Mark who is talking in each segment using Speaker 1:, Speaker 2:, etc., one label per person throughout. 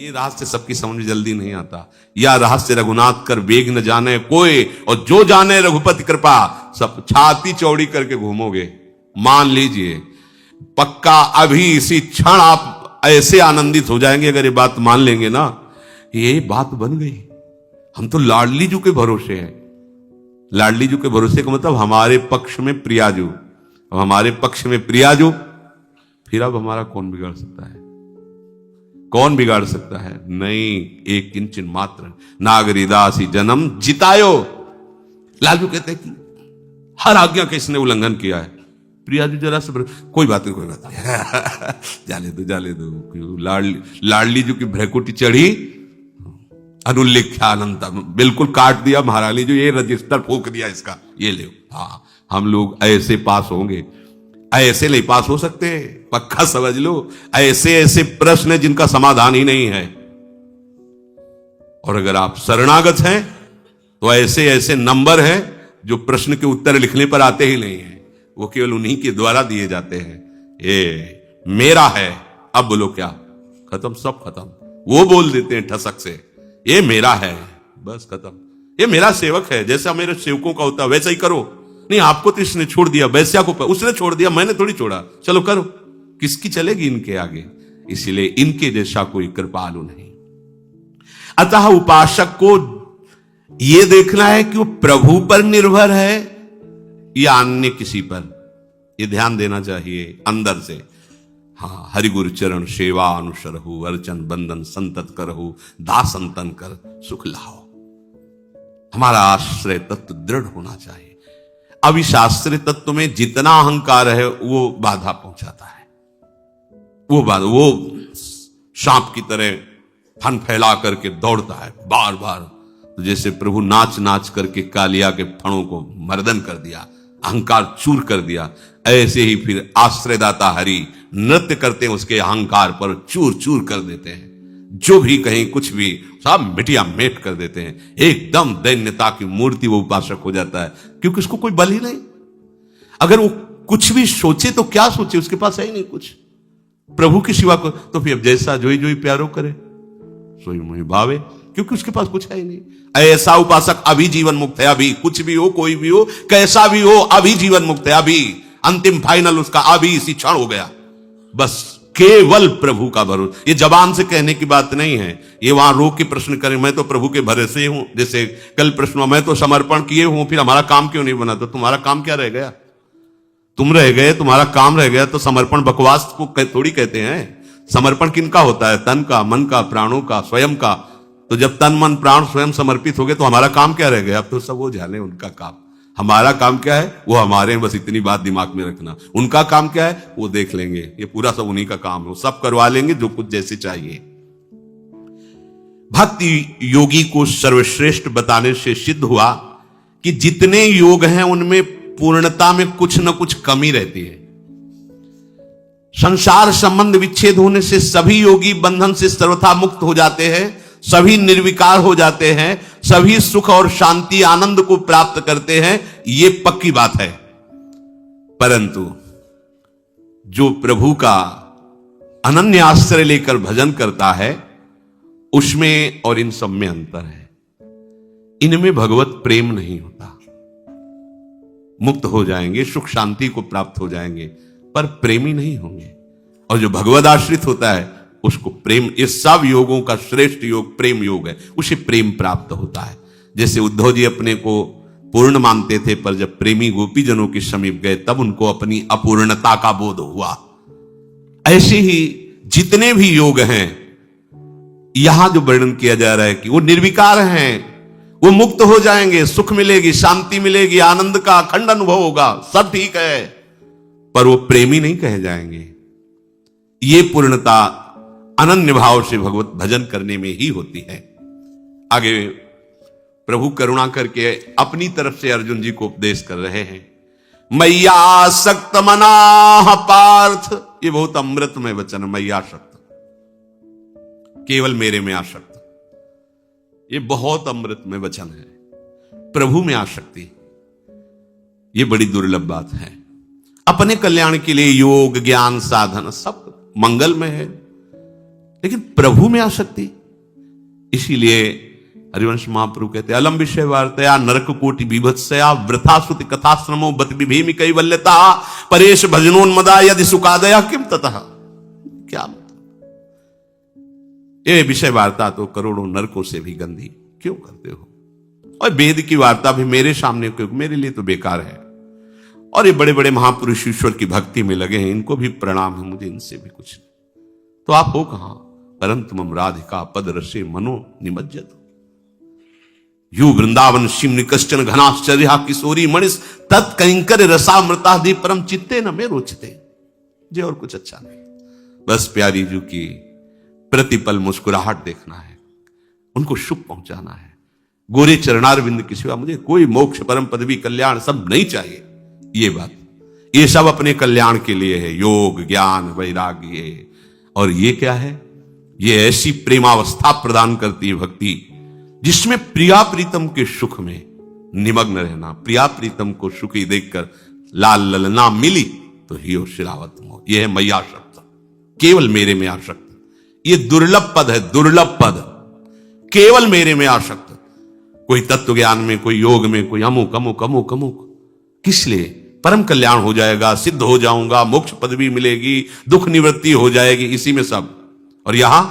Speaker 1: ये रहस्य सबकी समझ में जल्दी नहीं आता। या रहस्य रघुनाथ कर वेग न जाने कोई, और जो जाने रघुपति कृपा, सब छाती चौड़ी करके घूमोगे। मान लीजिए पक्का अभी इसी क्षण आप ऐसे आनंदित हो जाएंगे अगर ये बात मान लेंगे ना, ये बात बन गई। हम तो लाडली जू के भरोसे हैं। लाडली जू के भरोसे का मतलब हमारे पक्ष में प्रियाजू। अब हमारे पक्ष में प्रियाजू, फिर अब हमारा कौन बिगाड़ सकता है? कौन बिगाड़ सकता है? नहीं, एक किंचन मात्र नागरी दासी जन्म जितायो। लालजू कहते हैं कि हर आज्ञा का इसने उल्लंघन किया है। प्रियाजू जरा से कोई बात नहीं, कोई बात नहीं जाले दो। लाडली जू की भ्रकुटी चढ़ी, अनुल्लेख्यानंता बिल्कुल काट दिया महारानी जो, ये रजिस्टर फूक दिया इसका, ये ले। हाँ, हम लोग ऐसे पास होंगे, ऐसे नहीं पास हो सकते, पक्का समझ लो। ऐसे ऐसे प्रश्न हैं जिनका समाधान ही नहीं है। और अगर आप शरणागत हैं तो ऐसे ऐसे नंबर हैं जो प्रश्न के उत्तर लिखने पर आते ही नहीं है, वो केवल उन्हीं के द्वारा दिए जाते हैं। ये मेरा है, अब बोलो क्या? खत्म, सब खत्म। वो बोल देते हैं ठसक से, ये मेरा है, बस खत्म। ये मेरा सेवक है, जैसा मेरे सेवकों का होता है वैसा ही करो। नहीं, आपको तो इसने छोड़ दिया, वैश्या को उसने छोड़ दिया, मैंने थोड़ी छोड़ा, चलो करो। किसकी चलेगी इनके आगे? इसलिए इनके जैसा कोई कृपालु नहीं। अतः उपासक को यह देखना है कि वो प्रभु पर निर्भर है या अन्य किसी पर, यह ध्यान देना चाहिए अंदर से। हाँ, हरि गुरु चरण सेवा अनुसरहु, अर्चन बंदन संतत करहु, दासंतन कर सुख लाओ। हमारा आश्रय तत्व दृढ़ होना चाहिए। अब इस आश्रय तत्व में जितना अहंकार है वो बाधा पहुंचाता है। वो सांप की तरह फन फैला करके दौड़ता है बार बार। तो जैसे प्रभु नाच नाच करके कालिया के फणों को मर्दन कर दिया, अहंकार चूर कर दिया, ऐसे ही फिर आश्रयदाता हरि नृत्य करते हैं उसके अहंकार पर, चूर चूर कर देते हैं। जो भी कहीं कुछ भी सब मिटिया मेट कर देते हैं। एकदम दैन्यता की मूर्ति वो उपासक हो जाता है, क्योंकि उसको कोई बल ही नहीं। अगर वो कुछ भी सोचे तो क्या सोचे, उसके पास है ही नहीं कुछ प्रभु की सिवा को। तो फिर जैसा जोई जोई प्यारो करे सोई मोहि भावे, क्योंकि उसके पास कुछ है ही नहीं। ऐसा उपासक अभी जीवन मुक्त है। अभी कुछ भी हो, कोई भी हो, कैसा भी हो, अभी जीवन मुक्त है। अभी अंतिम फाइनल उसका अभी इसी क्षण हो गया। बस केवल प्रभु का भरोसा। ये जबान से कहने की बात नहीं है, ये वहां रोक के प्रश्न करें मैं तो प्रभु के भरोसे हूं। जैसे कल प्रश्न हुआ, मैं तो समर्पण किए हूं, फिर हमारा काम क्यों नहीं बना? तो तुम्हारा काम क्या रह गया? तुम रह गए, तुम्हारा काम रह गया। तो समर्पण बकवास को थोड़ी कहते हैं। समर्पण किनका होता है? तन का, मन का, प्राणों का, स्वयं का। तो जब तन मन प्राण स्वयं समर्पित हो गए तो हमारा काम क्या रह गया? अब तो सब वो जाने उनका काम। हमारा काम क्या है वो हमारे, बस इतनी बात दिमाग में रखना। उनका काम क्या है वो देख लेंगे, ये पूरा सब उन्हीं का काम है, वो सब करवा लेंगे जो कुछ जैसे चाहिए। भक्ति योगी को सर्वश्रेष्ठ बताने से सिद्ध हुआ कि जितने योग हैं उनमें पूर्णता में कुछ न कुछ कमी रहती है। संसार संबंध विच्छेद होने से सभी योगी बंधन से सर्वथा मुक्त हो जाते हैं, सभी निर्विकार हो जाते हैं, सभी सुख और शांति आनंद को प्राप्त करते हैं, ये पक्की बात है। परंतु जो प्रभु का अनन्य आश्रय लेकर भजन करता है उसमें और इन सब में अंतर है। इनमें भगवत प्रेम नहीं होता। मुक्त हो जाएंगे, सुख शांति को प्राप्त हो जाएंगे, पर प्रेमी नहीं होंगे। और जो भगवद आश्रित होता है उसको प्रेम, इस सब योगों का श्रेष्ठ योग प्रेम योग है, उसे प्रेम प्राप्त होता है। जैसे उद्धव जी अपने को पूर्ण मानते थे, पर जब प्रेमी गोपी जनों के समीप गए तब उनको अपनी अपूर्णता का बोध हुआ। ऐसे ही जितने भी योग हैं यहां जो वर्णन किया जा रहा है कि वो निर्विकार हैं, वो मुक्त हो जाएंगे, सुख मिलेगी, शांति मिलेगी, आनंद का अखंड अनुभव होगा, सब ठीक है, पर वो प्रेमी नहीं कहे जाएंगे। ये पूर्णता अनन्य भाव से भगवत भजन करने में ही होती है। आगे प्रभु करुणा करके अपनी तरफ से अर्जुन जी को उपदेश कर रहे हैं। मैया आसक्त मनाह पार्थ, ये बहुत अमृतमय वचन। मैया आसक्त, केवल मेरे में आसक्त, ये बहुत अमृतमय वचन है। प्रभु में आसक्ति ये बड़ी दुर्लभ बात है। अपने कल्याण के लिए योग ज्ञान साधन सब मंगल में है, लेकिन प्रभु में आसक्ति। इसीलिए हरिवंश महाप्रभु कहते अलम विषय वार्तया नरक कोटि बीभत्सया वृथा श्रुति कथाश्रमो बत विभेमि कैवल्यता परेश भजनोन्मदा यदि सुखादया किम ततः। क्या ये विषय वार्ता तो करोड़ों नरकों से भी गंदी क्यों करते हो, और वेद की वार्ता भी मेरे सामने क्यों, मेरे लिए तो बेकार है। और ये बड़े बड़े महापुरुष ईश्वर की भक्ति में लगे हैं, इनको भी प्रणाम है, मुझे इनसे भी कुछ नहीं। तो आप हो कहां, परंतु मम राधिका पद रसे मनो निमज्जत यू वृंदावन शिम कश्चन घनाश्चर्या किशोरी मणिस तत्कंकर रसामृता दी परम चित्ते न में रोचते। जे और कुछ अच्छा नहीं, बस प्यारी जू की प्रतिपल मुस्कुराहट देखना है, उनको शुभ पहुंचाना है। गोरे चरणारविंद की सिवा मुझे कोई मोक्ष परम पदवी कल्याण सब नहीं चाहिए। ये बात, ये सब अपने कल्याण के लिए है, योग ज्ञान वैराग्य। और ये क्या है, ये ऐसी प्रेमावस्था प्रदान करती है भक्ति जिसमें प्रिया प्रीतम के सुख में निमग्न रहना। प्रिया प्रीतम को सुखी देखकर लाल ललना मिली तो हियो शिरावत मोह। यह है मैया शब्द, केवल मेरे में आसक्त। ये दुर्लभ पद है, दुर्लभ पद, केवल मेरे में आसक्त। कोई तत्व ज्ञान में, कोई योग में, कोई अमुक अमुक अमुक अमुक, किस लिए? परम कल्याण हो जाएगा, सिद्ध हो जाऊंगा, मोक्ष पदवी मिलेगी, दुख निवृत्ति हो जाएगी, इसी में सब। और यहां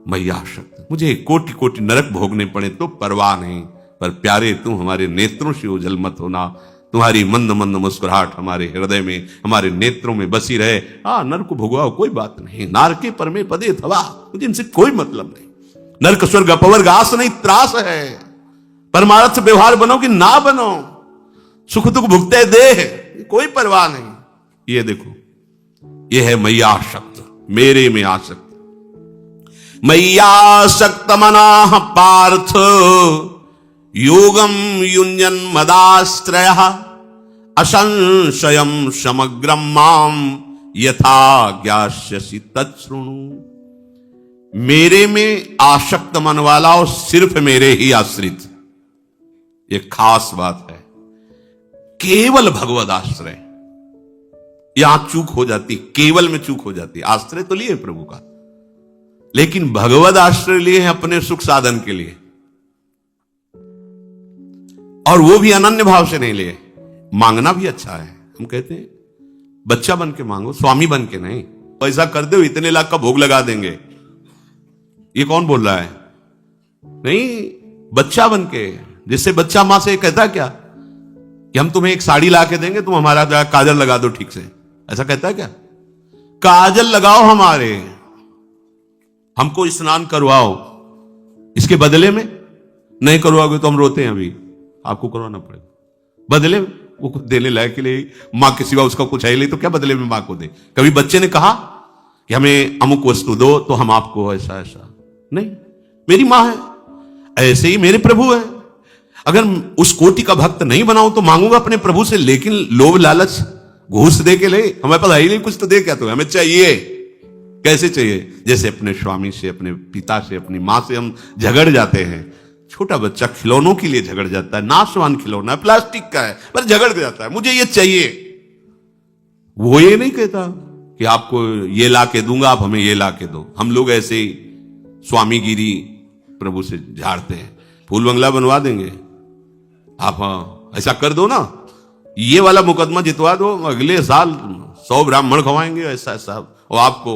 Speaker 1: मैया शब्द, मुझे कोटि कोटि नरक भोगने पड़े तो परवाह नहीं, पर प्यारे तू हमारे नेत्रों से ओझल मत होना। तुम्हारी मंद मंद मुस्कुराहट हमारे हृदय में, हमारे नेत्रों में बसी रहे। नरक भोगवाओ, कोई बात नहीं, नारके परमे पदे थवा, मुझे इनसे कोई मतलब नहीं। नरक स्वर्ग अपवर्ग आस नहीं त्रास है, परमार्थ व्यवहार बनो कि ना बनो, सुख दुख भुगते दे, कोई परवाह नहीं। ये देखो, ये है मैया शब्द, मेरे में आसक्त। मय्यासक्त मनाः पार्थ योगम युञ्जन मदाश्रयः असंशयम समग्रम माम यथा ज्ञास्यसि तच्छृणु। मेरे में आसक्त मन वाला और सिर्फ मेरे ही आश्रित, ये खास बात है। केवल भगवद आश्रय, यहां चूक हो जाती, केवल में चूक हो जाती। आश्रय तो लिए प्रभु का, लेकिन भगवद आश्रय लिए हैं अपने सुख साधन के लिए, और वो भी अनन्य भाव से नहीं लिए। मांगना भी अच्छा है, हम कहते हैं बच्चा बन के मांगो, स्वामी बन के नहीं। पैसा कर दो, इतने लाख का भोग लगा देंगे, ये कौन बोल रहा है? नहीं, बच्चा बन के। जिससे बच्चा मां से कहता क्या कि हम तुम्हें एक साड़ी ला के देंगे, तुम हमारा काजल लगा दो ठीक से, ऐसा कहता है क्या? काजल लगाओ, हमारे हमको स्नान करवाओ, इसके बदले में नहीं करवाओगे तो हम रोते हैं, अभी आपको करवाना पड़ेगा। बदले में वो कुछ देने लायक के लिए, मां के सिवा उसका कुछ है नहीं, तो क्या बदले में मां को दे? कभी बच्चे ने कहा कि हमें अमुक वस्तु दो तो हम आपको ऐसा ऐसा नहीं। मेरी मां है, ऐसे ही मेरे प्रभु है। अगर उस कोटि का भक्त नहीं बनाऊं तो मांगूंगा अपने प्रभु से, लेकिन लोभ लालच घूस दे के ले, हमारे पास है नहीं कुछ, तो दे क्या तो हमें चाहिए। कैसे चाहिए? जैसे अपने स्वामी से, अपने पिता से, अपनी मां से हम झगड़ जाते हैं। छोटा बच्चा खिलौनों के लिए झगड़ जाता है, नाशवान खिलौना है, प्लास्टिक का है, पर झगड़ जाता है, मुझे ये चाहिए। वो ये नहीं कहता कि आपको ये ला के दूंगा, आप हमें ये ला के दो। हम लोग ऐसे ही स्वामीगिरी प्रभु से झाड़ते हैं, फूल बंगला बनवा देंगे, आप ऐसा कर दो ना, ये वाला मुकदमा जितवा दो, अगले साल 100 ब्राह्मण खवाएंगे, ऐसा ऐसा। और आपको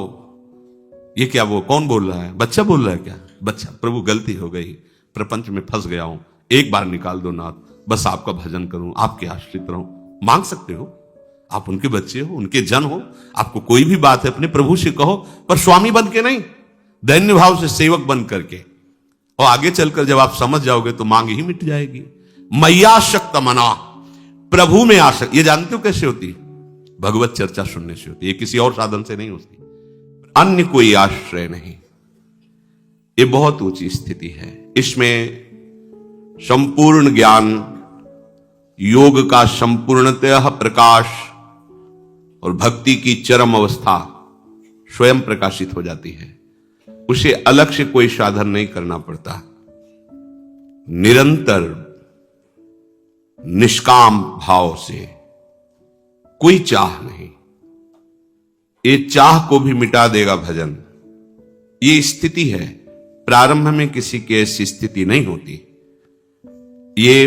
Speaker 1: ये क्या, वो कौन बोल रहा है? बच्चा बोल रहा है क्या? बच्चा, प्रभु गलती हो गई, प्रपंच में फंस गया हूं, एक बार निकाल दो नाथ, बस आपका भजन करूं, आपके आश्रित रहूं। मांग सकते हो, आप उनके बच्चे हो, उनके जन हो, आपको कोई भी बात है अपने प्रभु से कहो, पर स्वामी बन के नहीं, दैन्य भाव से सेवक बन करके। और आगे चलकर जब आप समझ जाओगे तो मांग ही मिट जाएगी। मैयाशक्त मना, प्रभु में आसक्त। ये जानते हो कैसे होती? भगवत चर्चा सुनने से होती है, किसी और साधन से नहीं होती, अन्य कोई आश्रय नहीं। ये बहुत ऊंची स्थिति है। इसमें संपूर्ण ज्ञान, योग का संपूर्णतः प्रकाश और भक्ति की चरम अवस्था स्वयं प्रकाशित हो जाती है। उसे अलग से कोई साधन नहीं करना पड़ता, निरंतर निष्काम भाव से, कोई चाह नहीं। ये चाह को भी मिटा देगा भजन। ये स्थिति है। प्रारंभ में किसी की ऐसी स्थिति नहीं होती। ये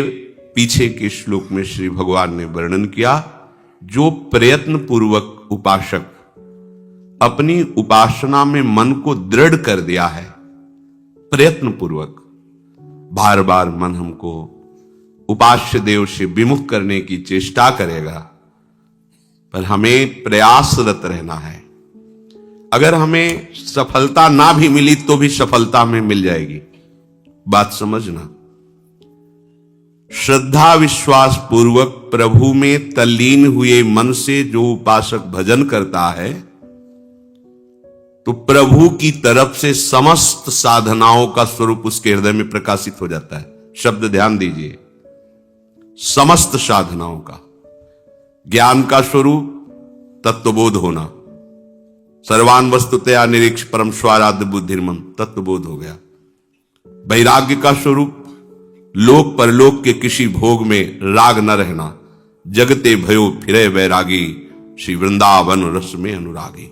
Speaker 1: पीछे के श्लोक में श्री भगवान ने वर्णन किया। जो प्रयत्न पूर्वक उपासक अपनी उपासना में मन को दृढ़ कर दिया है, प्रयत्न पूर्वक बार बार मन हमको उपास्य देव से विमुख करने की चेष्टा करेगा, पर हमें प्रयासरत रहना है। अगर हमें सफलता ना भी मिली तो भी सफलता में मिल जाएगी। बात समझना। श्रद्धा विश्वास पूर्वक प्रभु में तल्लीन हुए मन से जो उपासक भजन करता है, तो प्रभु की तरफ से समस्त साधनाओं का स्वरूप उसके हृदय में प्रकाशित हो जाता है। शब्द ध्यान दीजिए, समस्त साधनाओं का। ज्ञान का स्वरूप तत्वबोध होना, सर्वान वस्तुतया निरीक्ष परम स्वाराध्य बुद्धिर्मम, तत्वबोध हो गया। वैराग्य का स्वरूप लोक परलोक के किसी भोग में राग न रहना, जगते भयो फिरे वैरागी, श्री वृंदावन रस में अनुरागी।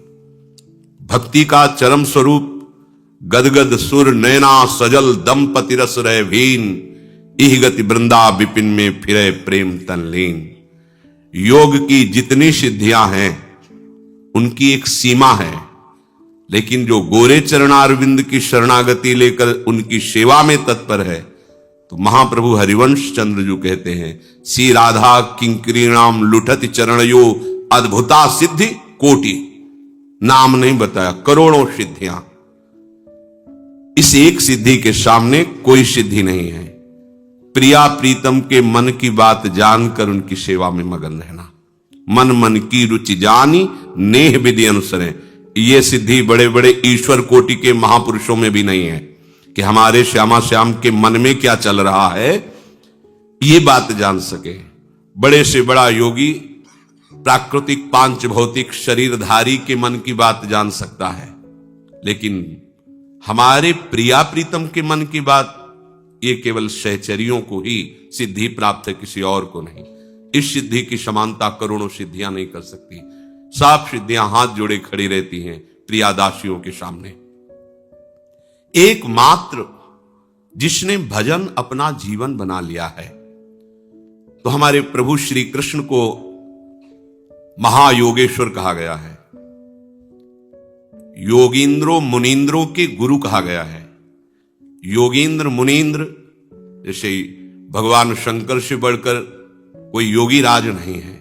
Speaker 1: भक्ति का चरम स्वरूप गदगद सुर नैना सजल दंपति रस रह भीन, इह गति वृंदा विपिन में फिरे प्रेम तनलीन। योग की जितनी सिद्धियां हैं उनकी एक सीमा है, लेकिन जो गोरे चरणारविंद की शरणागति लेकर उनकी सेवा में तत्पर है, तो महाप्रभु हरिवंश चंद्र जो कहते हैं, श्री राधा किंकरीणाम लुठति चरणयो अद्भुता सिद्धि कोटि। नाम नहीं बताया, करोड़ों सिद्धियां। इस एक सिद्धि के सामने कोई सिद्धि नहीं है। प्रिया प्रीतम के मन की बात जानकर उनकी सेवा में मगन रहना। मन मन की रुचि जानी नेह विधि अनुसरें। ये सिद्धि बड़े बड़े ईश्वर कोटि के महापुरुषों में भी नहीं है कि हमारे श्यामा श्याम के मन में क्या चल रहा है ये बात जान सके। बड़े से बड़ा योगी प्राकृतिक पांच भौतिक शरीरधारी के मन की बात जान सकता है, लेकिन हमारे प्रिया प्रीतम के मन की बात ये केवल सहचरियों को ही सिद्धि प्राप्त है, किसी और को नहीं। इस सिद्धि की समानता करोड़ों सिद्धियां नहीं कर सकती। सब सिद्धियां हाथ जोड़े खड़ी रहती हैं प्रियादासियों के सामने। एकमात्र जिसने भजन अपना जीवन बना लिया है, तो हमारे प्रभु श्री कृष्ण को महायोगेश्वर कहा गया है, योगींद्रों मुनींद्रों के गुरु कहा गया है। योगींद्र मुनींद्र, जैसे भगवान शंकर से बढ़कर कोई योगी राज नहीं है,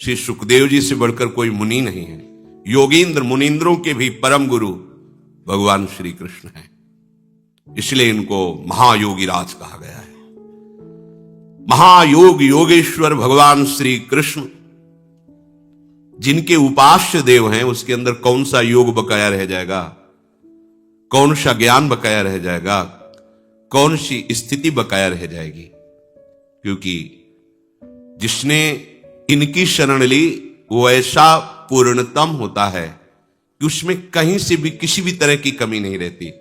Speaker 1: श्री सुखदेव जी से बढ़कर कोई मुनि नहीं है। योगींद्र मुनींद्रों के भी परम गुरु भगवान श्री कृष्ण हैं, इसलिए इनको महायोगी राज कहा गया है। महायोग योगेश्वर भगवान श्री कृष्ण जिनके उपास्य देव हैं, उसके अंदर कौन सा योग बकाया रह जाएगा, कौन सा ज्ञान बकाया रह जाएगा, कौन सी स्थिति बकाया रह जाएगी। क्योंकि जिसने इनकी शरण ली वो ऐसा पूर्णतम होता है कि उसमें कहीं से भी किसी भी तरह की कमी नहीं रहती।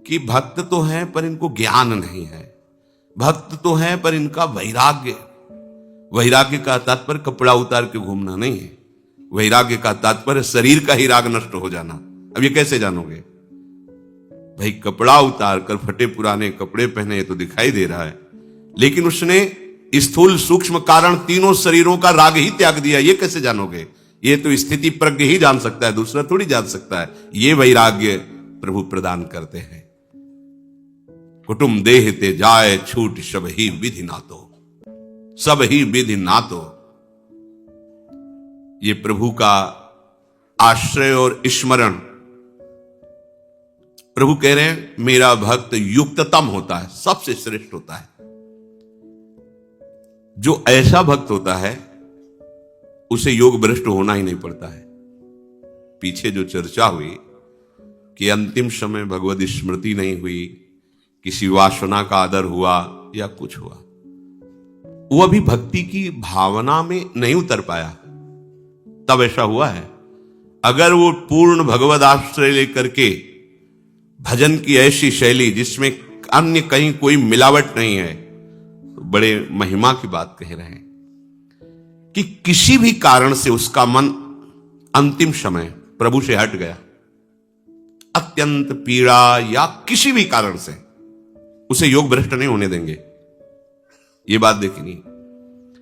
Speaker 1: कि भक्त तो हैं पर इनको ज्ञान नहीं है, भक्त तो हैं पर इनका वैराग्य, वैराग्य का तात्पर्य कपड़ा उतार के घूमना नहीं है, वैराग्य का तात्पर्य शरीर का ही राग नष्ट हो जाना। अब ये कैसे जानोगे भाई? कपड़ा उतार कर फटे पुराने कपड़े पहने तो दिखाई दे रहा है, लेकिन उसने स्थूल सूक्ष्म कारण तीनों शरीरों का राग ही त्याग दिया। ये कैसे जानोगे? ये तो स्थिति प्रज्ञ ही जान सकता है, दूसरा थोड़ी जान सकता है। ये वैराग्य प्रभु प्रदान करते हैं। कुटुंब देह ते जाए छूट सब ही विधि नातो, सब ही विधि नातो। ये प्रभु का आश्रय और स्मरण। प्रभु कह रहे हैं मेरा भक्त युक्ततम होता है, सबसे श्रेष्ठ होता है। जो ऐसा भक्त होता है उसे योग भ्रष्ट होना ही नहीं पड़ता है। पीछे जो चर्चा हुई कि अंतिम समय भगवत स्मृति नहीं हुई, किसी वासना का आदर हुआ या कुछ हुआ, वो अभी भक्ति की भावना में नहीं उतर पाया, तब ऐसा हुआ है। अगर वो पूर्ण भगवद आश्रय लेकर के भजन की ऐसी शैली जिसमें अन्य कहीं कोई मिलावट नहीं है, तो बड़े महिमा की बात कह रहे हैं कि किसी भी कारण से उसका मन अंतिम समय प्रभु से हट गया, अत्यंत पीड़ा या किसी भी कारण से उसे योग भ्रष्ट नहीं होने देंगे। ये बात देखनी,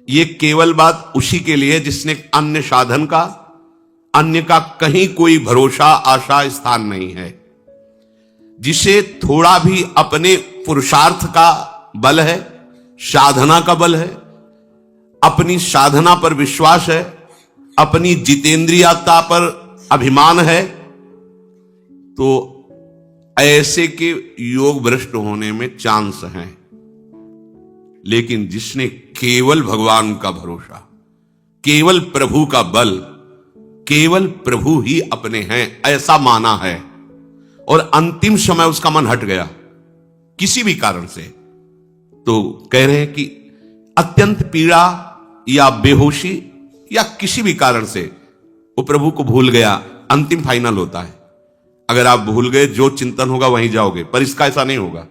Speaker 1: ये केवल बात उसी के लिए जिसने अन्य साधन का, अन्य का कहीं कोई भरोसा आशा स्थान नहीं है, जिसे थोड़ा भी अपने पुरुषार्थ का बल है, साधना का बल है, अपनी साधना पर विश्वास है, अपनी जितेंद्रियता पर अभिमान है, तो ऐसे के योग भ्रष्ट होने में चांस है। लेकिन जिसने केवल भगवान का भरोसा, केवल प्रभु का बल, केवल प्रभु ही अपने हैं ऐसा माना है, और अंतिम समय उसका मन हट गया किसी भी कारण से, तो कह रहे हैं कि अत्यंत पीड़ा या बेहोशी या किसी भी कारण से वो प्रभु को भूल गया। अंतिम फाइनल होता है, अगर आप भूल गए जो चिंतन होगा वहीं जाओगे, पर इसका ऐसा नहीं होगा।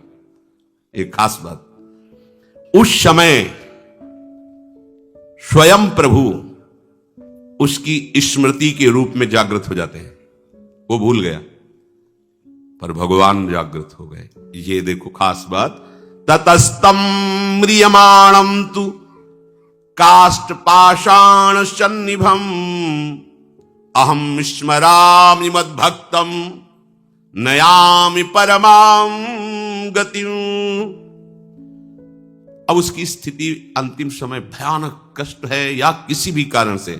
Speaker 1: एक खास बात, उस समय स्वयं प्रभु उसकी स्मृति के रूप में जागृत हो जाते हैं। वो भूल गया पर भगवान जागृत हो गए। ये देखो खास बात, ततस्तम म्रियमाणम तु काष्ठ पाषाण सन्निभम अहम स्मरामि मद्भक्तम नयामि परमाम गतिम। अब उसकी स्थिति अंतिम समय भयानक कष्ट है या किसी भी कारण से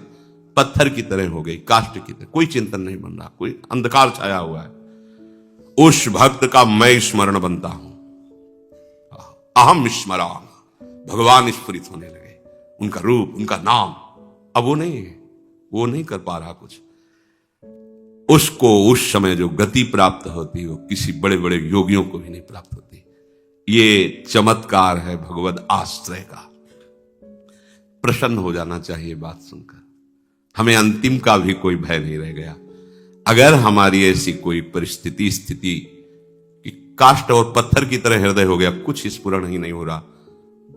Speaker 1: पत्थर की तरह हो गई, काष्ठ की तरह, कोई चिंतन नहीं बन रहा, कोई अंधकार छाया हुआ है। उस भक्त का मैं स्मरण बनता हूं, अहम स्मराम, भगवान स्फुरित होने लगे, उनका रूप, उनका नाम। अब वो नहीं कर पा रहा कुछ। उसको उस समय जो गति प्राप्त होती है वो किसी बड़े बड़े योगियों को भी नहीं प्राप्त होती। ये चमत्कार है भगवद आश्रय का। प्रसन्न हो जाना चाहिए बात सुनकर, हमें अंतिम का भी कोई भय नहीं रह गया। अगर हमारी ऐसी कोई परिस्थिति स्थिति कि काष्ठ और पत्थर की तरह हृदय हो गया, कुछ स्फुरण ही नहीं हो रहा,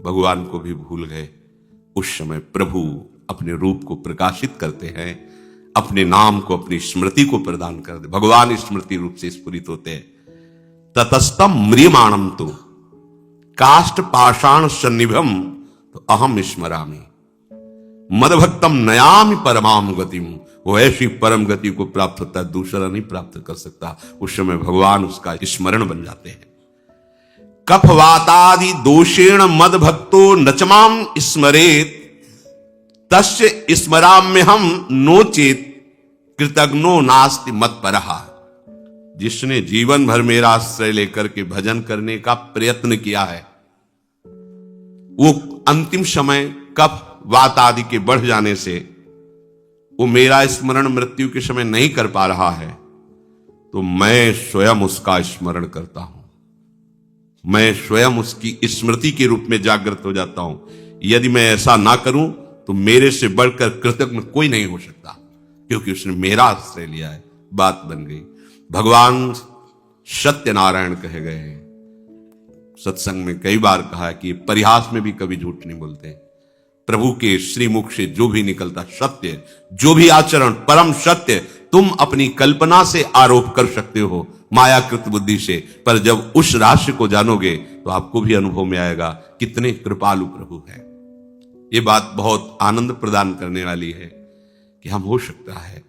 Speaker 1: भगवान को भी भूल गए, उस समय प्रभु अपने रूप को प्रकाशित करते हैं, अपने नाम को, अपनी स्मृति को प्रदान कर दे। भगवान स्मृति रूप से स्फुरित होते हैं। ततस्तम म्रियमाणम तो काष्ठ पाषाण सन्निभम तो अहम स्मरामि मदभक्तम नयामि परमाम गतिम। वो ऐसी परम गति को प्राप्त होता है, दूसरा नहीं प्राप्त कर सकता। उस समय भगवान उसका स्मरण बन जाते हैं। कफवातादि दोषेण मद भक्तो नचमाम स्मरेत तस्य स्मराम्य हम नोचेत कृतज्ञो नास्ति मत परहा। जिसने जीवन भर मेरा आश्रय लेकर के भजन करने का प्रयत्न किया है, वो अंतिम समय कफ वात आदि के बढ़ जाने से वो मेरा स्मरण मृत्यु के समय नहीं कर पा रहा है, तो मैं स्वयं उसका स्मरण करता हूं, मैं स्वयं उसकी स्मृति के रूप में जागृत हो जाता हूं। यदि मैं ऐसा ना करूं तो मेरे से बढ़कर कृतज्ञ कोई नहीं हो सकता, क्योंकि उसने मेरा आश्रय लिया है। बात बन गई। भगवान सत्यनारायण कहे गए हैं। सत्संग में कई बार कहा है कि परिहास में भी कभी झूठ नहीं बोलते। प्रभु के श्रीमुख से जो भी निकलता सत्य, जो भी आचरण परम सत्य, तुम अपनी कल्पना से आरोप कर सकते हो, मायाकृत बुद्धि से, पर जब उस रहस्य को जानोगे तो आपको भी अनुभव में आएगा कितने कृपालु प्रभु हैं। ये बात बहुत आनंद प्रदान करने वाली है कि हम हो सकता है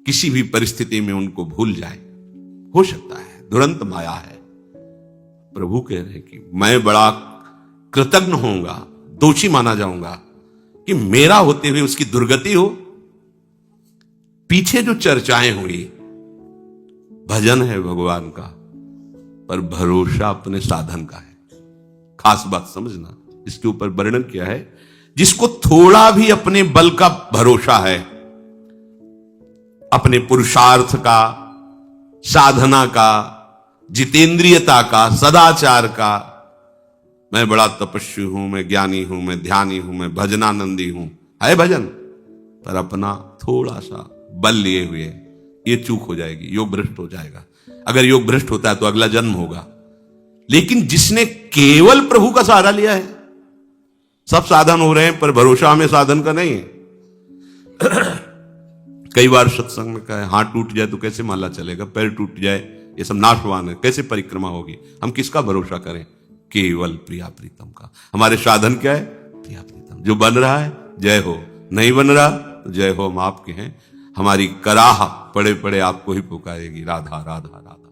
Speaker 1: किसी भी परिस्थिति में उनको भूल जाए, हो सकता है, दुरंत माया है। प्रभु कह रहे हैं कि मैं बड़ा कृतज्ञ होऊंगा, दोषी माना जाऊंगा कि मेरा होते हुए उसकी दुर्गति हो। पीछे जो चर्चाएं हुई, भजन है भगवान का, पर भरोसा अपने साधन का है। खास बात समझना, इसके ऊपर वर्णन किया है। जिसको थोड़ा भी अपने बल का भरोसा है, अपने पुरुषार्थ का, साधना का, जितेंद्रियता का, सदाचार का, मैं बड़ा तपस्वी हूं, मैं ज्ञानी हूं, मैं ध्यानी हूं, मैं भजनानंदी हूं, है भजन, पर अपना थोड़ा सा बल लिए हुए, ये चूक हो जाएगी, योग भ्रष्ट हो जाएगा। अगर योग भ्रष्ट होता है तो अगला जन्म होगा। लेकिन जिसने केवल प्रभु का सहारा लिया है, सब साधन हो रहे हैं पर भरोसा हमें साधन का नहीं है। कई बार सत्संग में कहा, हाथ टूट जाए तो कैसे माला चलेगा, पैर टूट जाए ये सब नाशवान है, कैसे परिक्रमा होगी? हम किसका भरोसा करें? केवल प्रिया प्रीतम का। हमारे साधन क्या है? प्रिया प्रीतम। जो बन रहा है जय हो, नहीं बन रहा तो जय हो, हम आपके हैं। हमारी कराह पड़े पड़े आपको ही पुकारेगी, राधा राधा राधा।